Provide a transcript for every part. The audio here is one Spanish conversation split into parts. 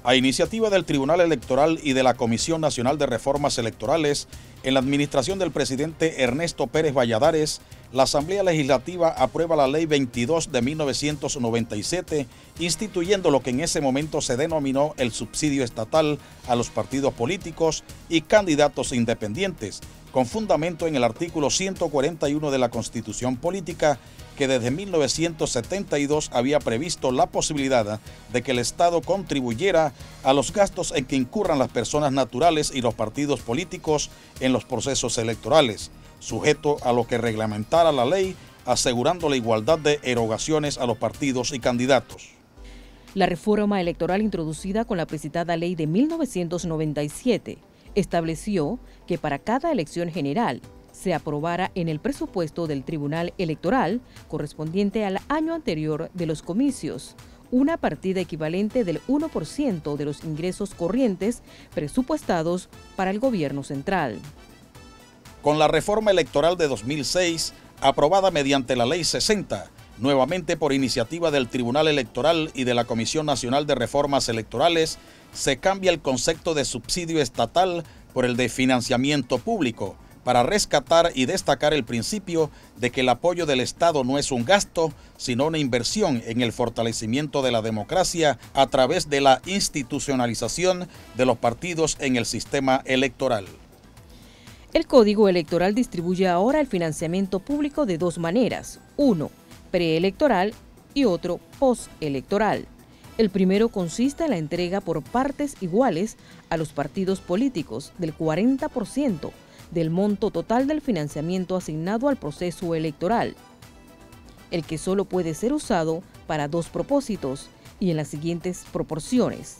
A iniciativa del Tribunal Electoral y de la Comisión Nacional de Reformas Electorales, en la administración del presidente Ernesto Pérez Valladares, la Asamblea Legislativa aprueba la Ley 22 de 1997, instituyendo lo que en ese momento se denominó el subsidio estatal a los partidos políticos y candidatos independientes, con fundamento en el artículo 141 de la Constitución Política, que desde 1972 había previsto la posibilidad de que el Estado contribuyera a los gastos en que incurran las personas naturales y los partidos políticos en los procesos electorales, sujeto a lo que reglamentara la ley, asegurando la igualdad de erogaciones a los partidos y candidatos. La reforma electoral introducida con la precitada ley de 1997 estableció que para cada elección general se aprobara en el presupuesto del Tribunal Electoral correspondiente al año anterior de los comicios una partida equivalente del 1% de los ingresos corrientes presupuestados para el gobierno central. Con la reforma electoral de 2006, aprobada mediante la Ley 60, nuevamente por iniciativa del Tribunal Electoral y de la Comisión Nacional de Reformas Electorales, se cambia el concepto de subsidio estatal por el de financiamiento público, para rescatar y destacar el principio de que el apoyo del Estado no es un gasto, sino una inversión en el fortalecimiento de la democracia a través de la institucionalización de los partidos en el sistema electoral. El Código Electoral distribuye ahora el financiamiento público de dos maneras, uno preelectoral y otro postelectoral. El primero consiste en la entrega por partes iguales a los partidos políticos del 40% del monto total del financiamiento asignado al proceso electoral, el que solo puede ser usado para dos propósitos y en las siguientes proporciones: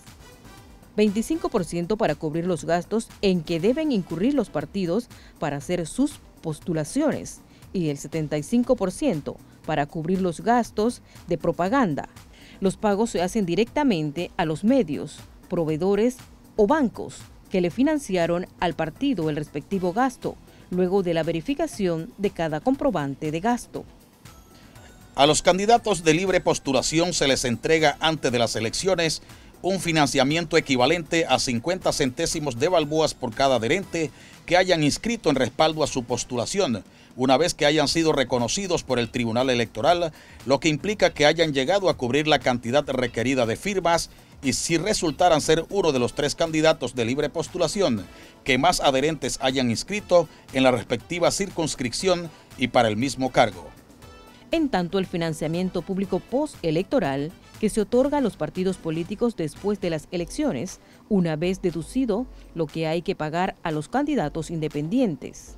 25% para cubrir los gastos en que deben incurrir los partidos para hacer sus postulaciones y el 75% para cubrir los gastos de propaganda. Los pagos se hacen directamente a los medios, proveedores o bancos que le financiaron al partido el respectivo gasto, luego de la verificación de cada comprobante de gasto. A los candidatos de libre postulación se les entrega antes de las elecciones un financiamiento equivalente a 50 centésimos de balboas por cada adherente que hayan inscrito en respaldo a su postulación, una vez que hayan sido reconocidos por el Tribunal Electoral, lo que implica que hayan llegado a cubrir la cantidad requerida de firmas y si resultaran ser uno de los tres candidatos de libre postulación que más adherentes hayan inscrito en la respectiva circunscripción y para el mismo cargo. En tanto, el financiamiento público postelectoral, que se otorga a los partidos políticos después de las elecciones, una vez deducido lo que hay que pagar a los candidatos independientes,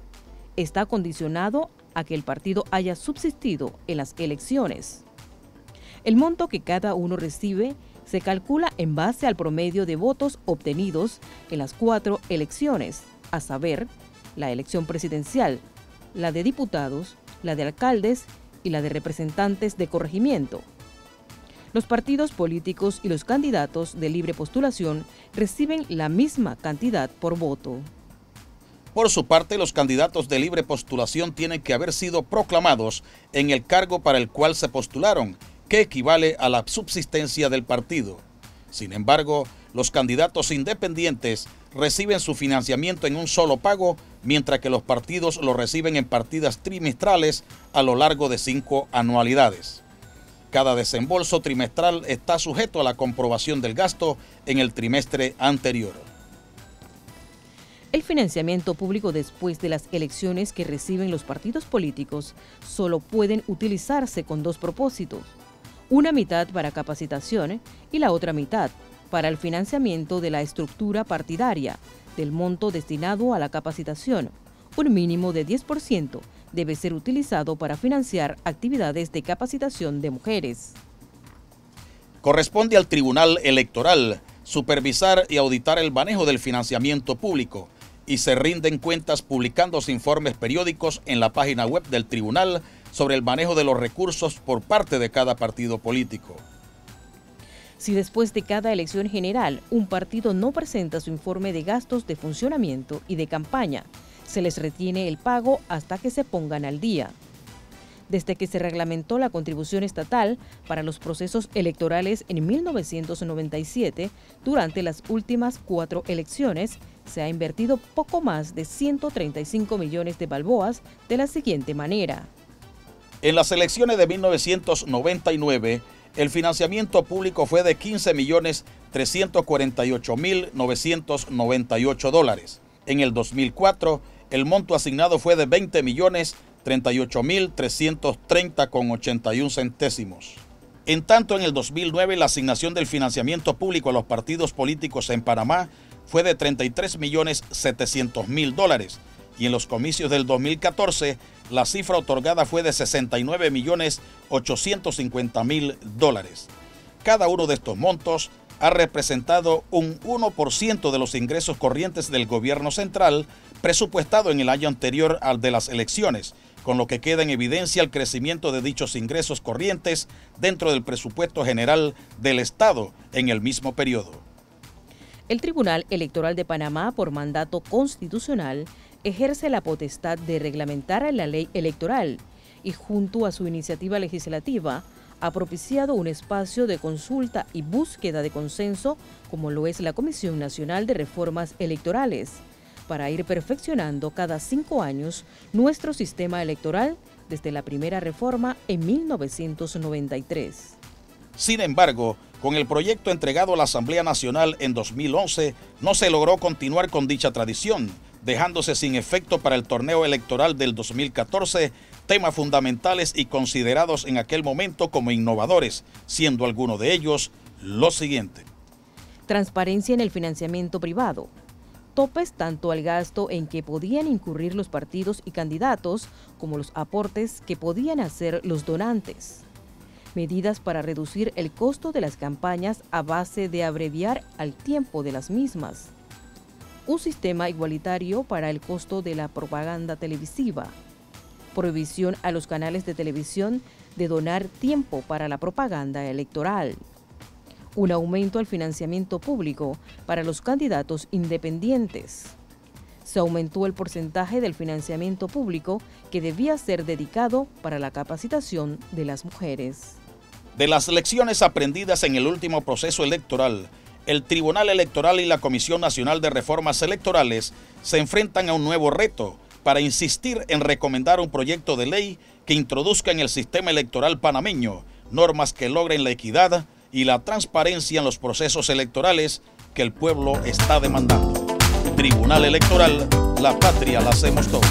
está condicionado a que el partido haya subsistido en las elecciones. El monto que cada uno recibe se calcula en base al promedio de votos obtenidos en las 4 elecciones, a saber, la elección presidencial, la de diputados, la de alcaldes y la de representantes de corregimiento. Los partidos políticos y los candidatos de libre postulación reciben la misma cantidad por voto. Por su parte, los candidatos de libre postulación tienen que haber sido proclamados en el cargo para el cual se postularon, que equivale a la subsistencia del partido. Sin embargo, los candidatos independientes reciben su financiamiento en un solo pago, mientras que los partidos lo reciben en partidas trimestrales a lo largo de 5 anualidades. Cada desembolso trimestral está sujeto a la comprobación del gasto en el trimestre anterior. El financiamiento público después de las elecciones que reciben los partidos políticos solo pueden utilizarse con dos propósitos: una mitad para capacitación y la otra mitad para el financiamiento de la estructura partidaria. Del monto destinado a la capacitación, un mínimo de 10% debe ser utilizado para financiar actividades de capacitación de mujeres. Corresponde al Tribunal Electoral supervisar y auditar el manejo del financiamiento público y se rinden cuentas publicándose informes periódicos en la página web del tribunal sobre el manejo de los recursos por parte de cada partido político. Si después de cada elección general un partido no presenta su informe de gastos de funcionamiento y de campaña, se les retiene el pago hasta que se pongan al día. desde que se reglamentó la contribución estatal para los procesos electorales en 1997, durante las últimas 4 elecciones, se ha invertido poco más de 135 millones de balboas de la siguiente manera. En las elecciones de 1999, el financiamiento público fue de $15.348.998. En el 2004, el monto asignado fue de $20.038.330,81 En tanto, en el 2009, la asignación del financiamiento público a los partidos políticos en Panamá fue de $33.700.000 y en los comicios del 2014, la cifra otorgada fue de $69.850.000. Cada uno de estos montos ha representado un 1% de los ingresos corrientes del gobierno central presupuestado en el año anterior al de las elecciones, con lo que queda en evidencia el crecimiento de dichos ingresos corrientes dentro del presupuesto general del Estado en el mismo periodo. El Tribunal Electoral de Panamá, por mandato constitucional, ejerce la potestad de reglamentar la ley electoral y, junto a su iniciativa legislativa, ha propiciado un espacio de consulta y búsqueda de consenso, como lo es la Comisión Nacional de Reformas Electorales, para ir perfeccionando cada 5 años nuestro sistema electoral desde la primera reforma en 1993. Sin embargo, con el proyecto entregado a la Asamblea Nacional en 2011, no se logró continuar con dicha tradición, dejándose sin efecto para el torneo electoral del 2014 temas fundamentales y considerados en aquel momento como innovadores, siendo alguno de ellos lo siguiente. Transparencia en el financiamiento privado. Topes tanto al gasto en que podían incurrir los partidos y candidatos como los aportes que podían hacer los donantes. Medidas para reducir el costo de las campañas a base de abreviar al tiempo de las mismas. Un sistema igualitario para el costo de la propaganda televisiva. Prohibición a los canales de televisión de donar tiempo para la propaganda electoral. Un aumento al financiamiento público para los candidatos independientes. Se aumentó el porcentaje del financiamiento público que debía ser dedicado para la capacitación de las mujeres. De las lecciones aprendidas en el último proceso electoral, el Tribunal Electoral y la Comisión Nacional de Reformas Electorales se enfrentan a un nuevo reto para insistir en recomendar un proyecto de ley que introduzca en el sistema electoral panameño normas que logren la equidad y la transparencia en los procesos electorales que el pueblo está demandando. Tribunal Electoral, la patria la hacemos todos.